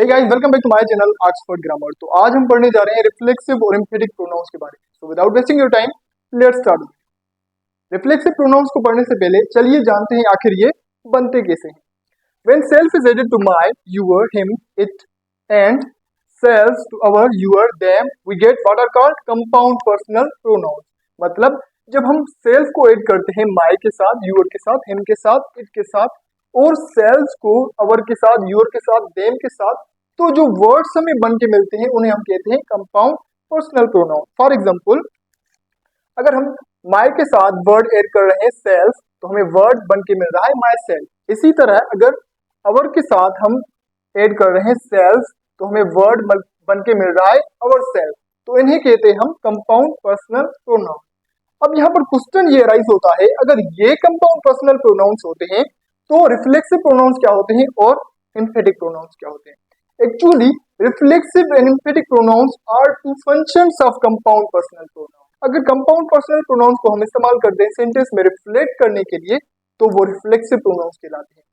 Hey guys, welcome back to my channel Oxford grammar. तो आज हम पढ़ने जा रहे हैं रिफ्लेक्सिव और एम्फेटिक प्रोनाउंस के बारे में। So without wasting your time, let's start. Reflexive pronouns को पढ़ने से पहले चलिए जानते हैं आखिर ये बनते कैसे हैं। When self is added to my, your, him, it, and selves to our, your, them, we get what are called compound personal pronouns। मतलब जब हम सेल्फ को ऐड करते हैं माई के साथ, यूर के साथ, हिम के साथ, इट के साथ और सेल्स को अवर के साथ, यूर के साथ, देम के साथ, तो जो वर्ड्स हमें बन के मिलते हैं उन्हें हम कहते हैं compound personal pronoun. For example, अगर हम माई के साथ वर्ड ऐड कर रहे हैं सेल्फ तो हमें वर्ड बन के मिल रहा है माई सेल्फ। इसी तरह अगर अवर के साथ हम ऐड कर रहे हैं सेल्फ तो हमें वर्ड बन के मिल रहा है अवर सेल्फ। तो इन्हें कहते हैं हम कंपाउंड पर्सनल प्रोनाउन। अब यहाँ पर क्वेश्चन ये राइज होता है, अगर ये कंपाउंड पर्सनल प्रोनाउंस होते हैं तो रिफ्लेक्सिव प्रोनाउंस क्या होते हैं और एम्फेटिक प्रोनाउंस क्या होते हैं। Actually, reflexive and emphatic pronouns are two functions of compound personal pronoun। अगर compound personal pronouns को हम इस्तेमाल करते हैं सेंटेंस में रिफ्लेक्ट करने के लिए तो वो reflexive pronouns कहलाते हैं।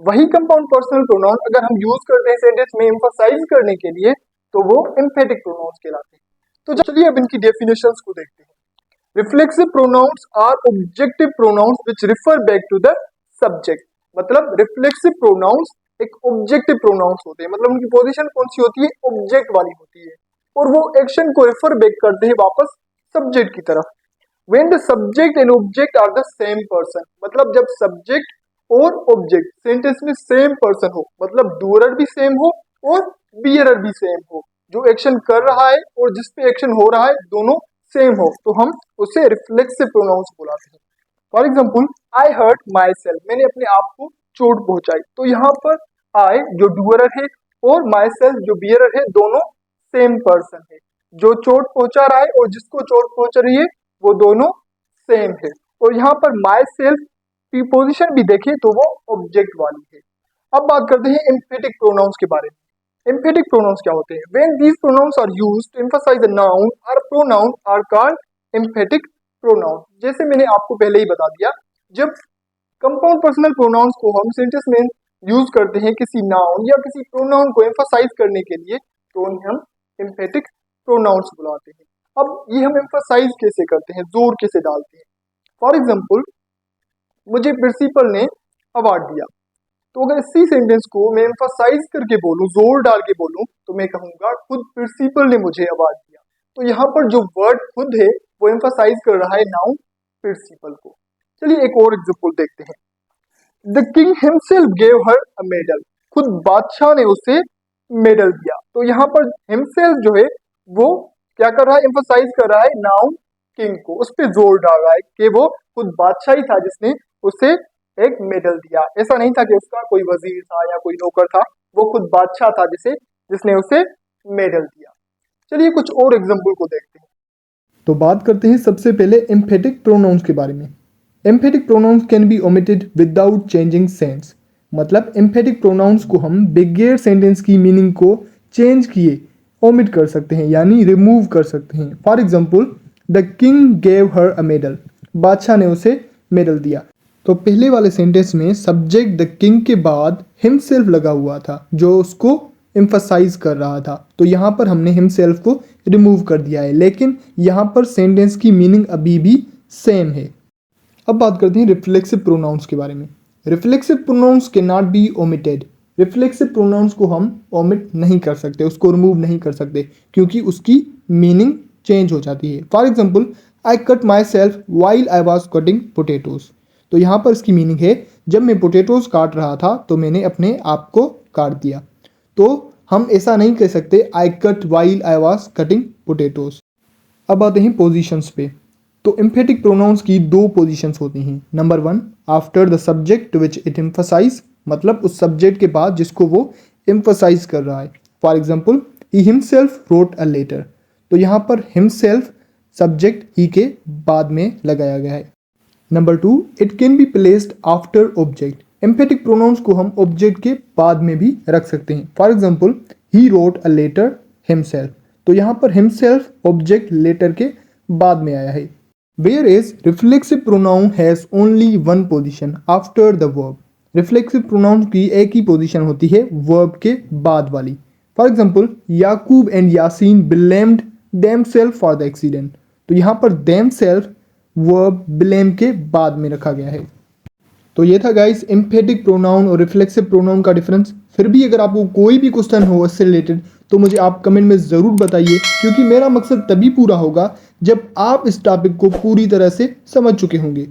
वही compound personal pronoun अगर हम यूज करते हैं सेंटेंस में emphasize करने के लिए तो वो emphatic pronouns कहलाते हैं। तो चलिए अब इनकी डेफिनेशंस को देखते हैं। Reflexive pronouns are objective pronouns which refer back to the subject। मतलब reflexive pronouns एक ऑब्जेक्टिव प्रोनाउंस होते हैं, मतलब उनकी पोजीशन कौन सी होती है, ऑब्जेक्ट वाली होती है और वो एक्शन को रेफर बैक करते हैं वापस सब्जेक्ट की तरफ। When the subject and object are the same person, मतलब जब सब्जेक्ट और ऑब्जेक्ट सेंटेंस में सेम पर्सन हो, मतलब डूअर भी सेम हो और बियरर भी सेम हो, जो एक्शन कर रहा है और जिस पे एक्शन हो रहा है दोनों सेम हो, तो हम उसे रिफ्लेक्सिव प्रोनाउंस बुलाते हैं। For example, I hurt myself, मैंने अपने आप को चोट पहुंचाई। तो यहाँ पर आई जो डूअर है और माई सेल्फ जो बियरर है दोनों सेम पर्सन है। जो चोट पहुंचा रहा है और जिसको चोट पहुंच रही है वो दोनों सेम है। और यहाँ पर माई सेल्फ की पोजीशन भी देखें तो वो ऑब्जेक्ट वाली है। अब बात करते हैं एम्फेटिक प्रोनाउंस के बारे में। एम्फेटिक प्रोनाउंस क्या होते हैं? When these pronouns are used to emphasize a noun और pronoun are called emphatic pronoun. जैसे मैंने आपको पहले ही बता दिया, जब कंपाउंड पर्सनल प्रोनाउंस को हम सेंटेंस में यूज करते हैं किसी नाउन या किसी प्रोनाउन को एम्फसाइज करने के लिए तो उन्हें हम एम्फेटिक प्रोनाउंस बुलाते हैं। अब ये हम एम्फसाइज कैसे करते हैं, जोर कैसे डालते हैं। फॉर एग्जांपल, मुझे प्रिंसिपल ने अवार्ड दिया, तो अगर इसी सेंटेंस को मैं एम्फसाइज करके बोलूं, जोर डाल के बोलूं, तो मैं कहूंगा खुद प्रिंसिपल ने मुझे अवार्ड दिया। तो यहाँ पर जो वर्ड खुद है वो एम्फसाइज कर रहा है नाउन प्रिंसिपल को। चलिए एक और एग्जांपल देखते हैं। The king himself gave her a medal, खुद बादशाह ने उसे मेडल दिया। तो यहाँ पर हिमसेल्फ जो है वो क्या कर रहा है, एम्फसाइज कर रहा है नाउन किंग को, उस पर जोर डाल रहा है कि वो खुद बादशाह ही था जिसने उसे एक मेडल दिया। ऐसा नहीं था कि उसका कोई वजीर था या कोई नौकर था, वो खुद बादशाह था जिसने उसे मेडल दिया। चलिए कुछ और एग्जाम्पल को देखते हैं। तो बात करते हैं सबसे पहले एम्फेटिक प्रोनाउंस के बारे में। Emphatic pronouns can be omitted without changing sense. मतलब एम्फेटिक प्रोनाउंस को हम बगैर सेंटेंस की मीनिंग को चेंज किए ओमिट कर सकते हैं, यानी रिमूव कर सकते हैं। For example, the king gave her a medal, बादशाह ने उसे मेडल दिया। तो पहले वाले सेंटेंस में सब्जेक्ट द किंग के बाद हिमसेल्फ लगा हुआ था जो उसको एम्फसाइज कर रहा था, तो यहाँ पर हमने हिमसेल्फ को रिमूव कर दिया है, लेकिन यहाँ पर सेंटेंस की मीनिंग अभी भी सेम है। अब बात करते हैं रिफ्लेक्सिव प्रोनाउंस के बारे में। Reflexive pronouns can not be omitted. Reflexive pronouns को हम ओमिट नहीं कर सकते, उसको रिमूव नहीं कर सकते, क्योंकि उसकी मीनिंग चेंज हो जाती है। For example, I cut my self while I was cutting potatoes. तो यहाँ पर इसकी मीनिंग है जब मैं पोटेटोज काट रहा था तो मैंने अपने आप को काट दिया। तो हम ऐसा नहीं कह सकते I cut while I was cutting potatoes. अब आते हैं पोजिशंस पे। तो एम्फेटिक प्रोनाउंस की दो पोजीशंस होती हैं। Number 1, after the subject which it emphasize, मतलब उस सब्जेक्ट के बाद जिसको वो एम्फसाइज कर रहा है। For example, he himself wrote a letter. तो यहाँ पर हिमसेल्फ सब्जेक्ट ही के बाद में लगाया गया है। Number 2, it can be placed after object. Emphatic pronouns को हम ऑब्जेक्ट के बाद में भी रख सकते हैं। For example, he wrote a letter himself. तो यहाँ पर हिमसेल्फ ऑब्जेक्ट लेटर के बाद में आया है। Whereas reflexive pronoun has only one position after the verb। Reflexive pronoun की एक ही पोजीशन होती है वर्ब के बाद वाली। For example, Yakub and Yasin blamed themselves for the accident. तो यहाँ पर देमसेल्फ वर्ब ब्लेम के बाद में रखा गया है। तो ये था गाइस एम्फेटिक प्रोनाउन और रिफ्लेक्सिव प्रोनाउन का डिफरेंस। फिर भी अगर आपको कोई भी क्वेश्चन हो इससे रिलेटेड तो मुझे आप कमेंट में ज़रूर बताइए, क्योंकि मेरा मकसद तभी पूरा होगा जब आप इस टॉपिक को पूरी तरह से समझ चुके होंगे।